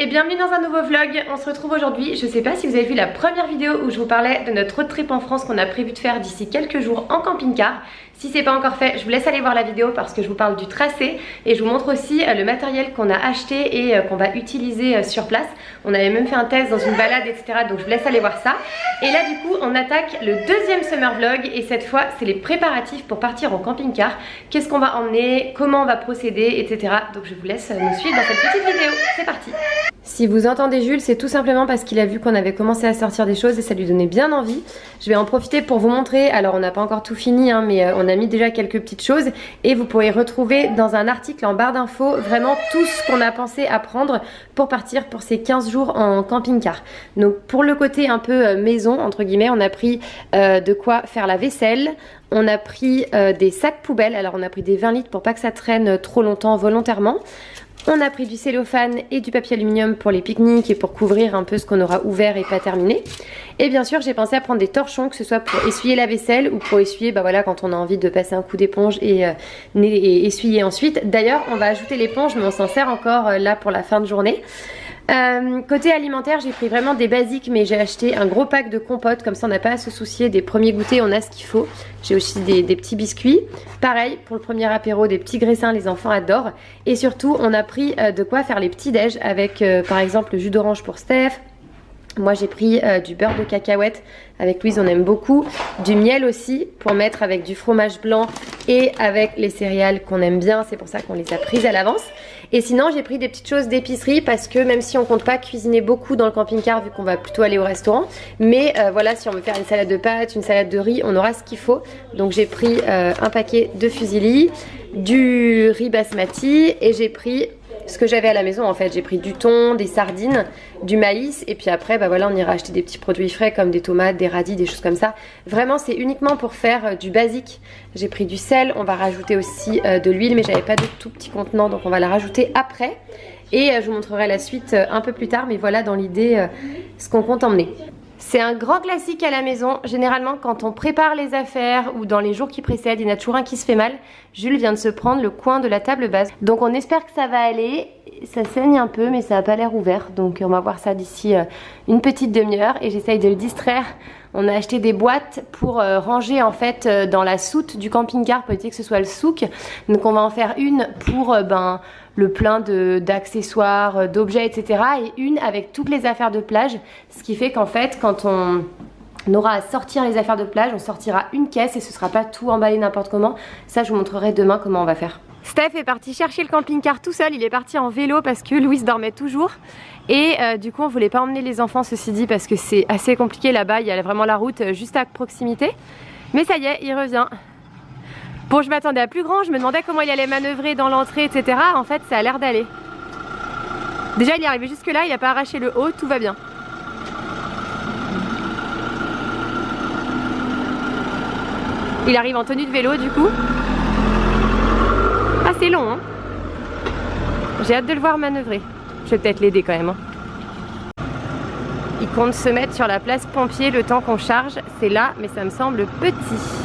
et bienvenue dans un nouveau vlog. On se retrouve aujourd'hui, je sais pas si vous avez vu la première vidéo où je vous parlais de notre road trip en France qu'on a prévu de faire d'ici quelques jours en camping-car. Si c'est pas encore fait, je vous laisse aller voir la vidéo parce que je vous parle du tracé et je vous montre aussi le matériel qu'on a acheté et qu'on va utiliser sur place. On avait même fait un test dans une balade, etc. Donc je vous laisse aller voir ça. Et là du coup on attaque le deuxième summer vlog et cette fois c'est les préparatifs pour partir en camping-car. Qu'est-ce qu'on va emmener, comment on va procéder, etc. Donc je vous laisse nous suivre dans cette petite vidéo. C'est parti. Si vous entendez Jules, c'est tout simplement parce qu'il a vu qu'on avait commencé à sortir des choses et ça lui donnait bien envie. Je vais en profiter pour vous montrer, alors on n'a pas encore tout fini hein, mais on a mis déjà quelques petites choses et vous pourrez retrouver dans un article en barre d'infos vraiment tout ce qu'on a pensé à prendre pour partir pour ces 15 jours en camping-car. Donc pour le côté un peu maison entre guillemets, on a pris de quoi faire la vaisselle. On a pris des sacs poubelles, alors on a pris des 20 litres pour pas que ça traîne trop longtemps volontairement. On a pris du cellophane et du papier aluminium pour les pique-niques et pour couvrir un peu ce qu'on aura ouvert et pas terminé. Et bien sûr j'ai pensé à prendre des torchons, que ce soit pour essuyer la vaisselle ou pour essuyer voilà, quand on a envie de passer un coup d'éponge et essuyer ensuite. D'ailleurs on va ajouter l'éponge mais on s'en sert encore là pour la fin de journée. Côté alimentaire j'ai pris vraiment des basiques mais j'ai acheté un gros pack de compotes, comme ça on n'a pas à se soucier des premiers goûters, on a ce qu'il faut. J'ai aussi des petits biscuits, pareil pour le premier apéro, des petits graissins, les enfants adorent. Et surtout on a pris de quoi faire les petits déj avec par exemple le jus d'orange pour Steph. Moi j'ai pris du beurre de cacahuète, avec Louise on aime beaucoup, du miel aussi pour mettre avec du fromage blanc et avec les céréales qu'on aime bien, c'est pour ça qu'on les a prises à l'avance. Et sinon j'ai pris des petites choses d'épicerie parce que même si on compte pas cuisiner beaucoup dans le camping-car vu qu'on va plutôt aller au restaurant, mais voilà, si on veut faire une salade de pâtes, une salade de riz, on aura ce qu'il faut. Donc j'ai pris un paquet de fusilli, du riz basmati et j'ai pris ce que j'avais à la maison en fait. J'ai pris du thon, des sardines, du maïs et puis après voilà, on ira acheter des petits produits frais comme des tomates, des radis, des choses comme ça. Vraiment c'est uniquement pour faire du basique. J'ai pris du sel, on va rajouter aussi de l'huile mais j'avais pas de tout petit contenant donc on va la rajouter après. Et je vous montrerai la suite un peu plus tard, mais voilà dans l'idée ce qu'on compte emmener. C'est un grand classique à la maison, généralement quand on prépare les affaires ou dans les jours qui précèdent, il y en a toujours un qui se fait mal. Jules vient de se prendre le coin de la table basse. Donc on espère que ça va aller, ça saigne un peu mais ça n'a pas l'air ouvert. Donc on va voir ça d'ici une petite demi-heure et j'essaye de le distraire. On a acheté des boîtes pour ranger en fait dans la soute du camping-car pour éviter que ce soit le souk. Donc on va en faire une pour le plein d'accessoires, d'objets, etc. Et une avec toutes les affaires de plage. Ce qui fait qu'en fait, quand on aura à sortir les affaires de plage, on sortira une caisse et ce sera pas tout emballé n'importe comment. Ça, je vous montrerai demain comment on va faire. Steph est parti chercher le camping-car tout seul. Il est parti en vélo parce que Louise dormait toujours. Et du coup, on voulait pas emmener les enfants, ceci dit, parce que c'est assez compliqué là-bas. Il y a vraiment la route juste à proximité. Mais ça y est, il revient. Bon, je m'attendais à plus grand, je me demandais comment il allait manœuvrer dans l'entrée, etc. En fait, ça a l'air d'aller. Déjà, il est arrivé jusque là, il n'a pas arraché le haut, tout va bien. Il arrive en tenue de vélo, du coup. Ah, c'est long, hein. J'ai hâte de le voir manœuvrer. Je vais peut-être l'aider quand même. Hein. Il compte se mettre sur la place pompier le temps qu'on charge. C'est là, mais ça me semble petit.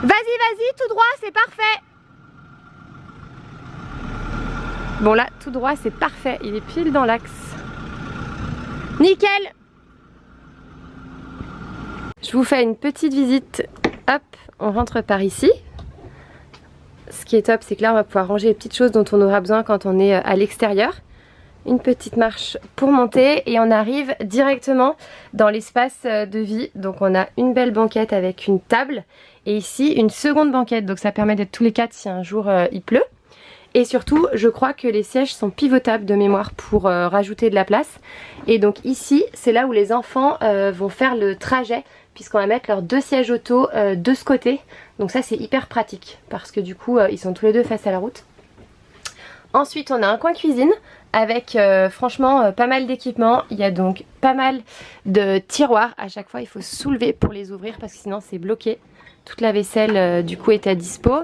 Vas-y, tout droit, c'est parfait. Bon là, tout droit, c'est parfait. Il est pile dans l'axe. Nickel. Je vous fais une petite visite. Hop, on rentre par ici. Ce qui est top, c'est que là, on va pouvoir ranger les petites choses dont on aura besoin quand on est à l'extérieur. Une petite marche pour monter et on arrive directement dans l'espace de vie. Donc on a une belle banquette avec une table et ici une seconde banquette, donc ça permet d'être tous les quatre si un jour il pleut. Et surtout je crois que les sièges sont pivotables de mémoire pour rajouter de la place. Et donc ici c'est là où les enfants vont faire le trajet puisqu'on va mettre leurs deux sièges auto de ce côté. Donc ça c'est hyper pratique parce que du coup ils sont tous les deux face à la route. Ensuite on a un coin cuisine avec franchement pas mal d'équipements. Il y a donc pas mal de tiroirs. À chaque fois il faut soulever pour les ouvrir parce que sinon c'est bloqué. Toute la vaisselle du coup est à dispo.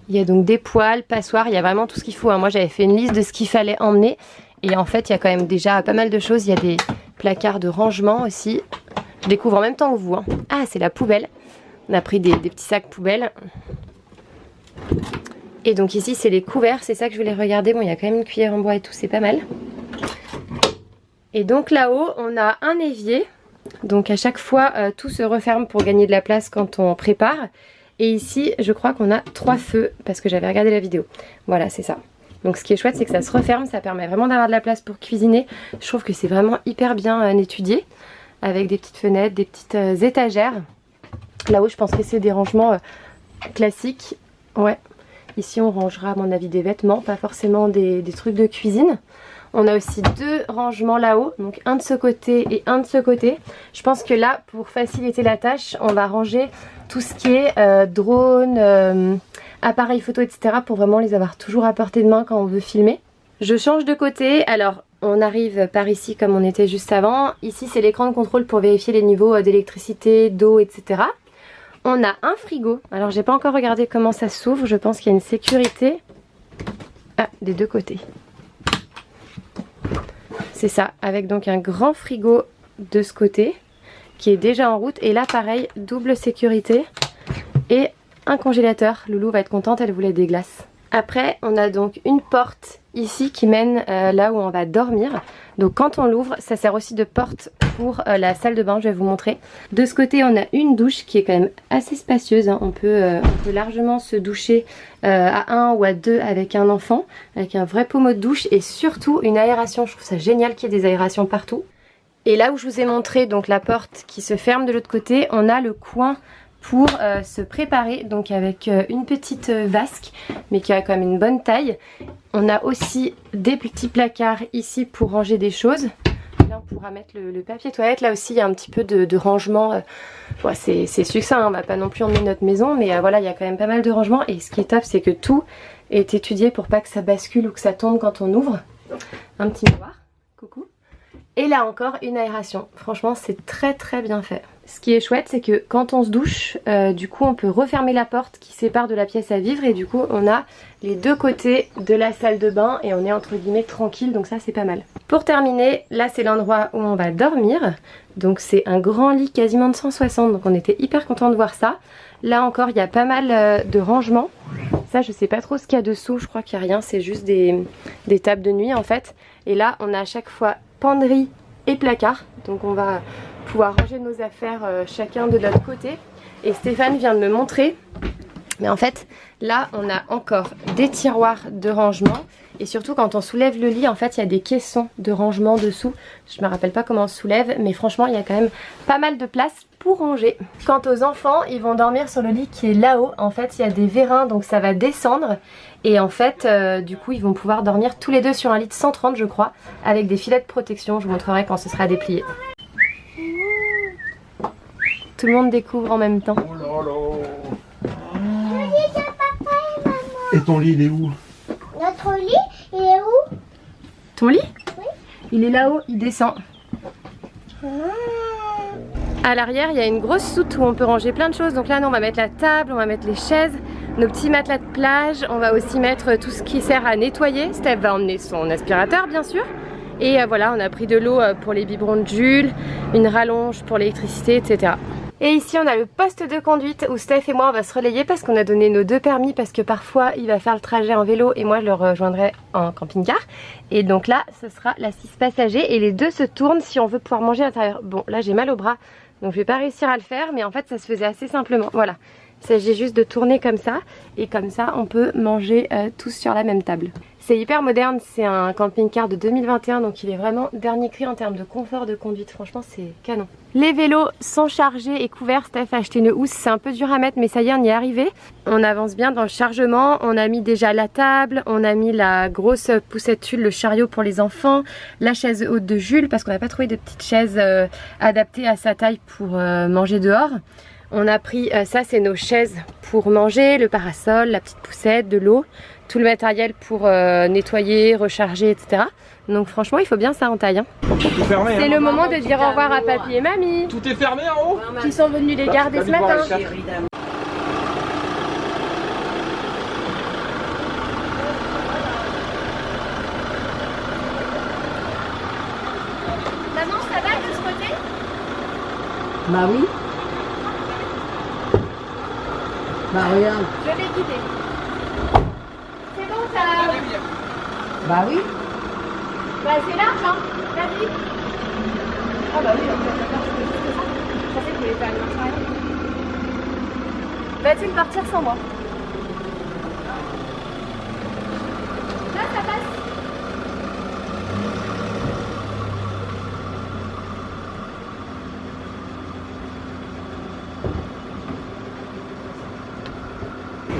Il y a donc des poêles, passoires, il y a vraiment tout ce qu'il faut. Moi j'avais fait une liste de ce qu'il fallait emmener. Et en fait il y a quand même déjà pas mal de choses. Il y a des placards de rangement aussi. Je découvre en même temps que vous. Hein. Ah, c'est la poubelle. On a pris des petits sacs poubelles. Et donc ici c'est les couverts, c'est ça que je voulais regarder. Bon, il y a quand même une cuillère en bois et tout, c'est pas mal. Et donc là-haut on a un évier. Donc à chaque fois tout se referme pour gagner de la place quand on prépare. Et ici je crois qu'on a 3 feux parce que j'avais regardé la vidéo. Voilà, c'est ça. Donc ce qui est chouette c'est que ça se referme, ça permet vraiment d'avoir de la place pour cuisiner. Je trouve que c'est vraiment hyper bien étudié. Avec des petites fenêtres, des petites étagères. Là-haut je pense que c'est des rangements classiques. Ouais. Ici on rangera à mon avis des vêtements, pas forcément des trucs de cuisine. On a aussi 2 rangements là-haut, donc un de ce côté et un de ce côté. Je pense que là, pour faciliter la tâche, on va ranger tout ce qui est drone, appareil photo, etc. pour vraiment les avoir toujours à portée de main quand on veut filmer. Je change de côté, alors on arrive par ici comme on était juste avant. Ici c'est l'écran de contrôle pour vérifier les niveaux d'électricité, d'eau, etc. On a un frigo, alors j'ai pas encore regardé comment ça s'ouvre, je pense qu'il y a une sécurité des 2 côtés. C'est ça, avec donc un grand frigo de ce côté qui est déjà en route. Et là pareil, double sécurité et un congélateur. Loulou va être contente, elle voulait des glaces. Après on a donc une porte ici qui mène là où on va dormir. Donc quand on l'ouvre, ça sert aussi de porte pour la salle de bain, je vais vous montrer. De ce côté on a une douche qui est quand même assez spacieuse, hein. On peut largement se doucher à 1 ou à 2 avec un enfant, avec un vrai pommeau de douche et surtout une aération. Je trouve ça génial qu'il y ait des aérations partout. Et là où je vous ai montré donc la porte qui se ferme de l'autre côté, on a le coin pour se préparer, donc avec une petite vasque mais qui a quand même une bonne taille. On a aussi des petits placards ici pour ranger des choses. Là on pourra mettre le papier toilette. Là aussi il y a un petit peu de rangement. Ouais, c'est succinct, hein, on va pas non plus emmener notre maison, mais voilà, il y a quand même pas mal de rangement. Et ce qui est top c'est que tout est étudié pour pas que ça bascule ou que ça tombe quand on ouvre. Un petit miroir, coucou. Et là encore une aération, franchement c'est très très bien fait. Ce qui est chouette c'est que quand on se douche, du coup on peut refermer la porte qui sépare de la pièce à vivre. Et du coup on a les 2 côtés de la salle de bain et on est entre guillemets tranquille, donc ça c'est pas mal. Pour terminer, là c'est l'endroit où on va dormir. Donc c'est un grand lit quasiment de 160, donc on était hyper content de voir ça. Là encore il y a pas mal de rangements. Ça je sais pas trop ce qu'il y a dessous, je crois qu'il n'y a rien, c'est juste des tables de nuit en fait. Et là on a à chaque fois penderie et placard, donc on va pouvoir ranger nos affaires chacun de notre côté. Et Stéphane vient de me montrer, mais en fait là on a encore des tiroirs de rangement. Et surtout quand on soulève le lit, en fait il y a des caissons de rangement dessous. Je me rappelle pas comment on soulève, mais franchement il y a quand même pas mal de place pour ranger. Quant aux enfants, ils vont dormir sur le lit qui est là-haut. En fait il y a des vérins, donc ça va descendre. Et en fait du coup ils vont pouvoir dormir tous les deux sur un lit de 130 je crois, avec des filets de protection. Je vous montrerai quand ce sera déplié. Tout le monde découvre en même temps. Oh là là. Et ton lit il est où? Notre lit, il est où? Ton lit? Oui. Il est là-haut, il descend. À l'arrière il y a une grosse soute où on peut ranger plein de choses. Donc là nous, on va mettre la table, on va mettre les chaises, nos petits matelas de plage. On va aussi mettre tout ce qui sert à nettoyer. Steph va emmener son aspirateur bien sûr. Et voilà, on a pris de l'eau pour les biberons de Jules, une rallonge pour l'électricité, etc. Et ici on a le poste de conduite où Steph et moi on va se relayer parce qu'on a donné nos 2 permis, parce que parfois il va faire le trajet en vélo et moi je le rejoindrai en camping-car. Et donc là ce sera la 6 passagers et les 2 se tournent si on veut pouvoir manger à l'intérieur. Bon là j'ai mal au bras donc je vais pas réussir à le faire, mais en fait ça se faisait assez simplement. Voilà, il s'agit juste de tourner comme ça et comme ça on peut manger tous sur la même table. C'est hyper moderne, c'est un camping-car de 2021 donc il est vraiment dernier cri en termes de confort de conduite, franchement c'est canon. Les vélos sont chargés et couverts, Steph a acheté une housse, c'est un peu dur à mettre mais ça y est on y est arrivé. On avance bien dans le chargement, on a mis déjà la table, on a mis la grosse poussette tulle, le chariot pour les enfants, la chaise haute de Jules parce qu'on n'a pas trouvé de petite chaise adaptée à sa taille pour manger dehors. On a pris, ça c'est nos chaises pour manger, le parasol, la petite poussette, de l'eau, tout le matériel pour nettoyer, recharger, etc. Donc franchement il faut bien ça en taille. Hein. C'est le moment de dire au revoir à papy et mamie. Tout est fermé en haut? Qui sont venus les garder ce matin. Maman, ça va de ce côté? Bah oui. Bah regarde. Je vais guider. Bah oui. Bah c'est large hein, vas-y. Ah bah oui, en fait, d'accord, je pensais que vous voulez faire une marche arrière. Va-t-il partir sans moi? Là ça passe.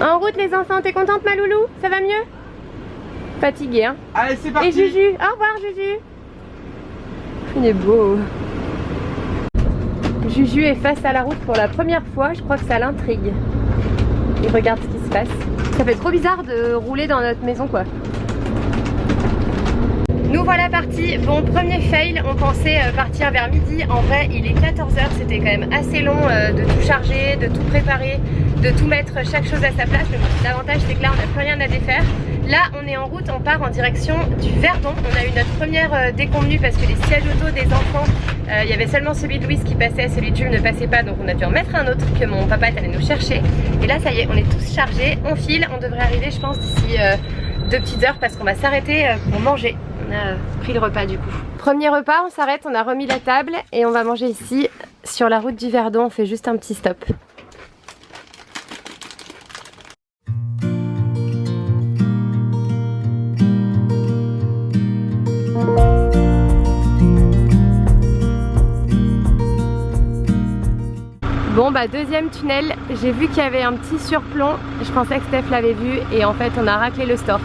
En route les enfants, t'es contente ma loulou? Ça va mieux? Fatigué hein. Allez, c'est parti. Et Juju, au revoir Juju. Il est beau. Juju est face à la route pour la première fois, je crois que ça l'intrigue. Il regarde ce qui se passe. Ça fait trop bizarre de rouler dans notre maison quoi. Nous voilà partis. Bon, premier fail, on pensait partir vers midi. En vrai, il est 14 h, c'était quand même assez long de tout charger, de tout préparer, de tout mettre chaque chose à sa place. Mais bon, l'avantage c'est que là, on n'a plus rien à défaire. Là, on est en route, on part en direction du Verdon. On a eu notre première déconvenue parce que les sièges auto des enfants, il y avait seulement celui de Louise qui passait, celui de Jules ne passait pas. Donc on a dû en mettre un autre que mon papa est allé nous chercher. Et là, ça y est, on est tous chargés. On file, on devrait arriver, je pense, d'ici 2 petites heures parce qu'on va s'arrêter pour manger. On a pris le repas du coup. Premier repas, on s'arrête, on a remis la table et on va manger ici sur la route du Verdon. On fait juste un petit stop. Bon bah deuxième tunnel, j'ai vu qu'il y avait un petit surplomb. Je pensais que Steph l'avait vu et en fait on a raclé le store.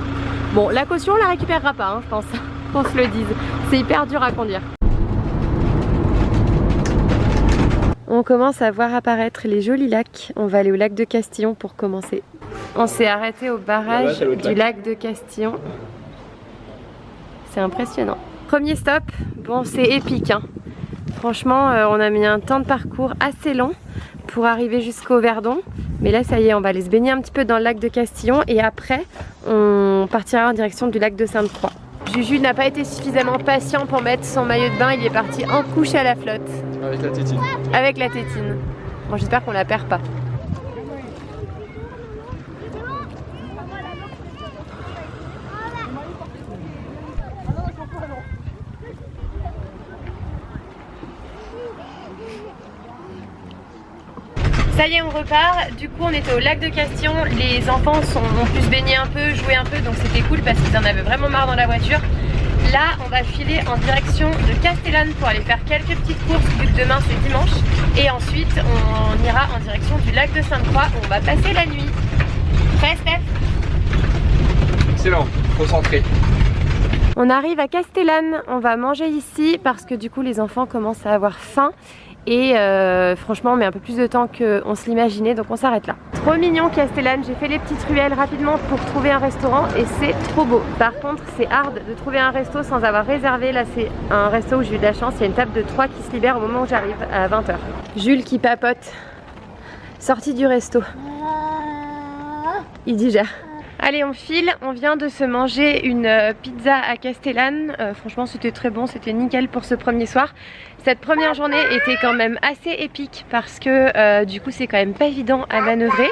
Bon, la caution on la récupérera pas hein, je pense, qu'on se le dise. C'est hyper dur à conduire. On commence à voir apparaître les jolis lacs. On va aller au lac de Castillon pour commencer. On s'est arrêté au barrage du lac de Castillon. C'est impressionnant. Premier stop, bon c'est épique hein. Franchement on a mis un temps de parcours assez long pour arriver jusqu'au Verdon. Mais là ça y est, on va aller se baigner un petit peu dans le lac de Castillon et après on partira en direction du lac de Sainte-Croix. Juju n'a pas été suffisamment patient pour mettre son maillot de bain, il est parti en couche à la flotte. Avec la tétine. Avec la tétine. Bon j'espère qu'on la perd pas. Ça y est, on repart. Du coup, on était au lac de Castillon. Les enfants ont pu se baigner un peu, jouer un peu, donc c'était cool parce qu'ils en avaient vraiment marre dans la voiture. Là, on va filer en direction de Castellane pour aller faire quelques petites courses vu que demain c'est dimanche. Et ensuite, on ira en direction du lac de Sainte-Croix où on va passer la nuit. Prêt, Steph? Excellent, concentré. On arrive à Castellane. On va manger ici parce que du coup, les enfants commencent à avoir faim. Et franchement on met un peu plus de temps qu'on se l'imaginait, donc on s'arrête là. Trop mignon Castellane, j'ai fait les petites ruelles rapidement pour trouver un restaurant et c'est trop beau. Par contre c'est hard de trouver un resto sans avoir réservé. Là c'est un resto où j'ai eu de la chance, il y a une table de 3 qui se libère au moment où j'arrive à 20 h. Jules qui papote, sorti du resto. Il digère. Allez on file, on vient de se manger une pizza à Castellane. Franchement c'était très bon, c'était nickel pour ce premier soir. Cette première journée était quand même assez épique parce que du coup c'est quand même pas évident à manœuvrer.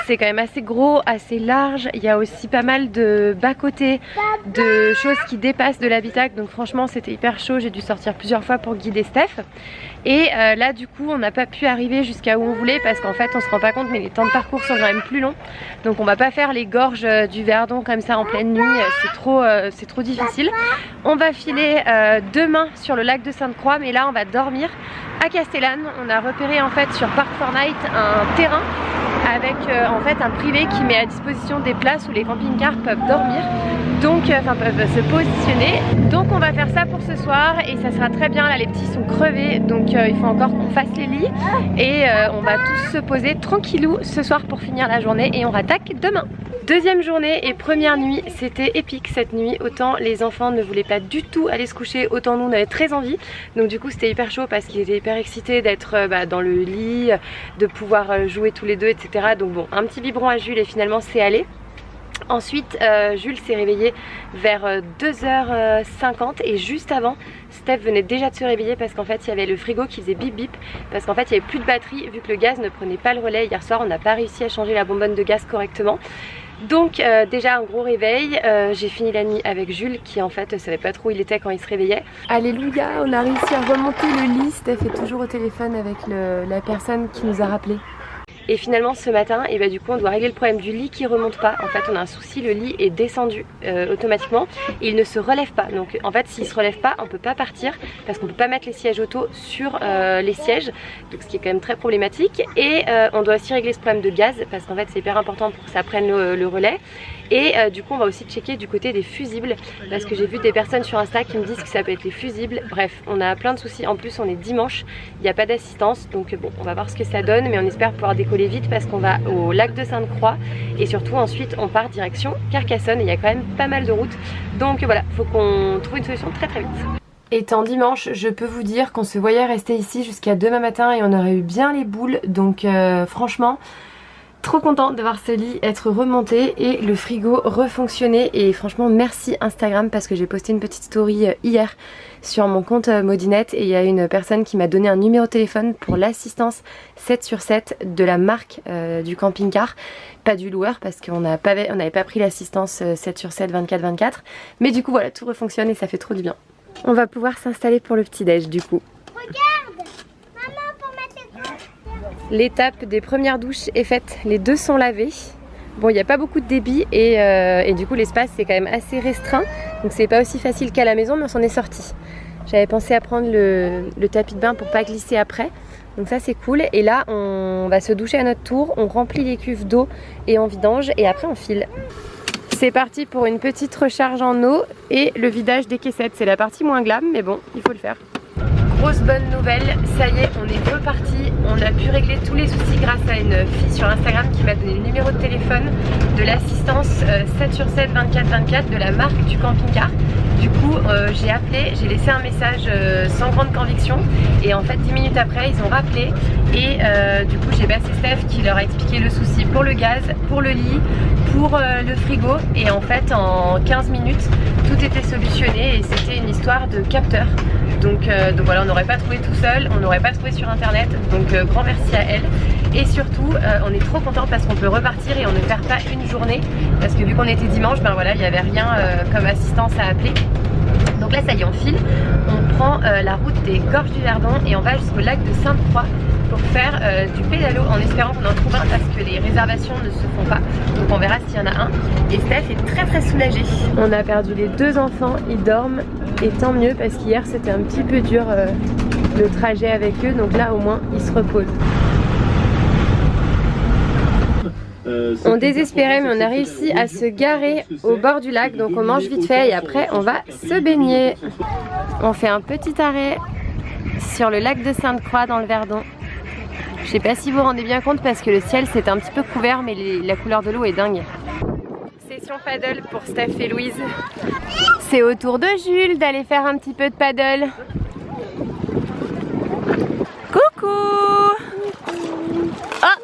C'est quand même assez gros, assez large. Il y a aussi pas mal de bas-côtés, de choses qui dépassent de l'habitacle. Donc franchement c'était hyper chaud, j'ai dû sortir plusieurs fois pour guider Steph. Et là du coup on n'a pas pu arriver jusqu'à où on voulait parce qu'en fait on se rend pas compte mais les temps de parcours sont quand même plus longs. Donc on va pas faire les gorges du Verdon comme ça en pleine nuit, c'est trop difficile. On va filer demain sur le lac de Sainte-Croix, mais là on va dormir à Castellane. On a repéré en fait sur Park4Night un terrain avec en fait un privé qui met à disposition des places où les camping-cars peuvent dormir, donc peuvent se positionner. Donc on va faire ça pour ce soir et ça sera très bien. Là les petits sont crevés, donc il faut encore qu'on fasse les lits et on va tous se poser tranquillou ce soir pour finir la journée et on rattaque demain. Deuxième journée et première nuit, c'était épique cette nuit. Autant les enfants ne voulaient pas du tout aller se coucher, autant nous on avait très envie. Donc du coup c'était hyper chaud parce qu'ils étaient hyper excités d'être dans le lit, de pouvoir jouer tous les deux, etc. Donc bon, un petit biberon à Jules et finalement c'est allé. Ensuite Jules s'est réveillé vers 2h50 et juste avant Steph venait déjà de se réveiller parce qu'en fait il y avait le frigo qui faisait bip bip parce qu'en fait il n'y avait plus de batterie vu que le gaz ne prenait pas le relais. Hier soir on n'a pas réussi à changer la bonbonne de gaz correctement. Donc déjà un gros réveil, j'ai fini la nuit avec Jules qui en fait savait pas trop où il était quand il se réveillait. Alléluia, on a réussi à remonter le lit. Steph est toujours au téléphone avec la personne qui nous a rappelé. Et finalement ce matin, et bah, du coup on doit régler le problème du lit qui remonte pas. En fait on a un souci, le lit est descendu automatiquement et il ne se relève pas. Donc en fait s'il se relève pas, on peut pas partir parce qu'on peut pas mettre les sièges auto sur les sièges, donc ce qui est quand même très problématique. Et on doit aussi régler ce problème de gaz parce qu'en fait c'est hyper important pour que ça prenne le relais. Et du coup on va aussi checker du côté des fusibles parce que j'ai vu des personnes sur Insta qui me disent que ça peut être les fusibles. Bref, on a plein de soucis, en plus on est dimanche, il n'y a pas d'assistance, donc bon on va voir ce que ça donne, mais on espère pouvoir décoller vite parce qu'on va au lac de Sainte-Croix et surtout ensuite on part direction Carcassonne et il y a quand même pas mal de routes, donc voilà, faut qu'on trouve une solution très vite. Étant dimanche, je peux vous dire qu'on se voyait rester ici jusqu'à demain matin et on aurait eu bien les boules, donc franchement trop contente de voir ce lit être remonté et le frigo refonctionner. Et franchement merci Instagram parce que j'ai posté une petite story hier sur mon compte Maudinette et il y a une personne qui m'a donné un numéro de téléphone pour l'assistance 7/7 de la marque du camping-car, pas du loueur parce qu'on n'avait pas pris l'assistance 7/7 24/24, mais du coup voilà, tout refonctionne et ça fait trop du bien. On va pouvoir s'installer pour le petit déj du coup. Regarde, maman, pour mettre les couches. L'étape des premières douches est faite, les deux sont lavés. Bon, il n'y a pas beaucoup de débit et du coup l'espace c'est quand même assez restreint, donc c'est pas aussi facile qu'à la maison, mais on s'en est sorti. J'avais pensé à prendre le tapis de bain pour pas glisser après, donc ça c'est cool. Et là on va se doucher à notre tour, on remplit les cuves d'eau et on vidange et après on file. C'est parti pour une petite recharge en eau et le vidage des caissettes. C'est la partie moins glam, mais bon, il faut le faire. Grosse bonne nouvelle, ça y est, on est reparti. On a pu régler tous les soucis grâce à une fille sur Instagram qui m'a donné le numéro de téléphone de l'assistance 7/7 24/24 de la marque du camping-car. Du coup j'ai appelé, j'ai laissé un message sans grande conviction et en fait 10 minutes après ils ont rappelé et du coup j'ai passé Steph qui leur a expliqué le souci pour le gaz, pour le lit, pour le frigo, et en fait en 15 minutes tout était solutionné et c'était une histoire de capteur. Donc voilà, on n'aurait pas trouvé tout seul, on n'aurait pas trouvé sur internet, donc grand merci à elle. Et surtout on est trop content parce qu'on peut repartir et on ne perd pas une journée parce que vu qu'on était dimanche, ben voilà, il n'y avait rien comme assistance à appeler. Donc là ça y est, on file, on prend la route des Gorges du Verdon et on va jusqu'au lac de Sainte-Croix pour faire du pédalo en espérant qu'on en trouve un parce que les réservations ne se font pas, donc on verra s'il y en a un. Et Steph est très soulagée. On a perdu les deux enfants, ils dorment et tant mieux parce qu'hier c'était un petit peu dur le trajet avec eux, donc là au moins ils se reposent. On désespérait mais on a réussi à se garer au bord du lac, donc on mange vite fait et après on va se baigner. On fait un petit arrêt sur le lac de Sainte-Croix dans le Verdon. Je sais pas si vous vous rendez bien compte parce que le ciel c'est un petit peu couvert, mais la couleur de l'eau est dingue. Session paddle pour Steph et Louise. C'est au tour de Jules d'aller faire un petit peu de paddle. Coucou! Oh!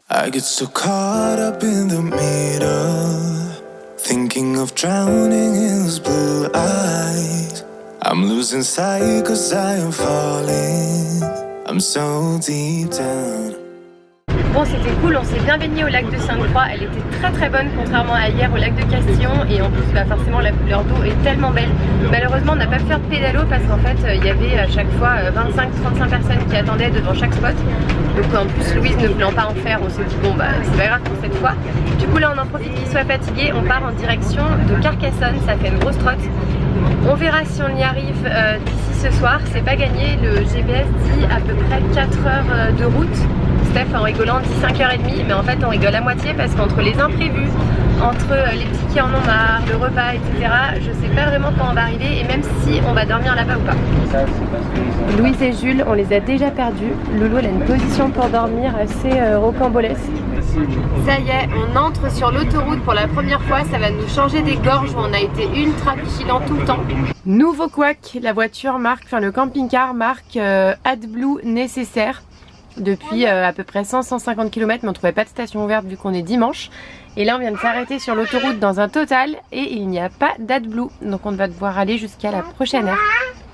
I get so caught up in the middle, thinking of drowning in those blue eyes. I'm losing sight 'cause I am falling, I'm so deep down. Bon, c'était cool, on s'est bien baigné au lac de Sainte-Croix, elle était très bonne contrairement à hier au lac de Castillon, et en plus bah, forcément la couleur d'eau est tellement belle. Malheureusement on n'a pas pu faire de pédalo parce qu'en fait il y avait à chaque fois 25-35 personnes qui attendaient devant chaque spot, donc en plus Louise ne voulant pas en faire, on s'est dit bon bah c'est pas grave pour cette fois. Du coup là on en profite qu'il soit fatigué, on part en direction de Carcassonne, ça fait une grosse trotte. On verra si on y arrive d'ici ce soir, c'est pas gagné, le GPS dit à peu près 4 heures de route. Steph en rigolant dit 5h30, mais en fait on rigole à moitié parce qu'entre les imprévus, entre les petits qui en ont marre, le repas, etc., je sais pas vraiment quand on va arriver et même si on va dormir là-bas ou pas. Louise et Jules, on les a déjà perdus. Loulou elle a une position pour dormir assez rocambolesque. Ça y est, on entre sur l'autoroute pour la première fois, ça va nous changer des gorges où on a été ultra vigilant tout le temps. Nouveau couac, la voiture marque, enfin le camping-car marque AdBlue nécessaire. Depuis à peu près 100-150 km, mais on trouvait pas de station ouverte vu qu'on est dimanche. Et là on vient de s'arrêter sur l'autoroute dans un Total et il n'y a pas d'AdBlue, donc on va devoir aller jusqu'à la prochaine heure.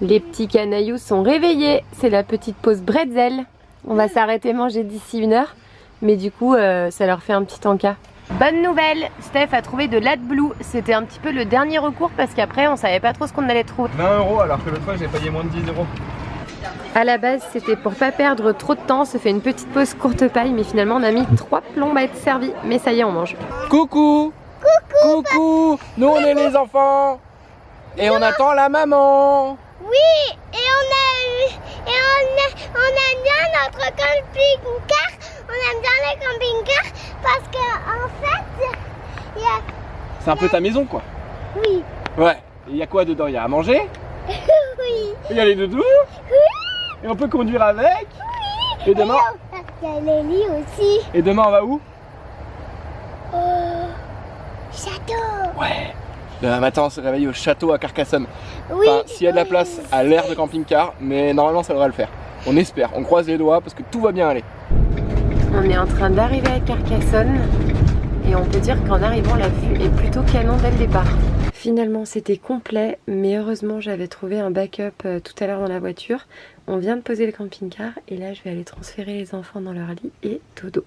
Les petits canaillous sont réveillés, c'est la petite pause bretzel. On va s'arrêter manger d'ici 1 heure, mais du coup ça leur fait un petit encas. Bonne nouvelle, Steph a trouvé de l'AdBlue. C'était un petit peu le dernier recours parce qu'après on savait pas trop ce qu'on allait trouver. 20 € alors que l'autre fois j'ai payé moins de 10 €. À la base c'était pour pas perdre trop de temps, on se fait une petite pause courte paille, mais finalement on a mis 3 plombes à être servis. Mais ça y est, on mange. Coucou. Coucou. Nous on est les enfants et on attend la maman. Oui, et on aime bien notre camping-car. On aime bien les camping-cars parce que en fait, il y a... C'est un peu ta maison quoi. Oui. Ouais. Il y a quoi dedans? Il y a à manger? Oui. Il y a les doudous? Oui. Et on peut conduire avec? Oui. Et demain? Il y a les lits aussi. Et demain on va où? Château. Ouais. Demain matin on se réveille au château à Carcassonne. Oui. Enfin, s'il y a de la place à l'aire de camping-car, mais normalement ça devrait le faire. On espère, on croise les doigts parce que tout va bien aller. On est en train d'arriver à Carcassonne et on peut dire qu'en arrivant la vue est plutôt canon dès le départ. Finalement c'était complet, mais heureusement j'avais trouvé un backup tout à l'heure dans la voiture. On vient de poser le camping-car et là je vais aller transférer les enfants dans leur lit et dodo.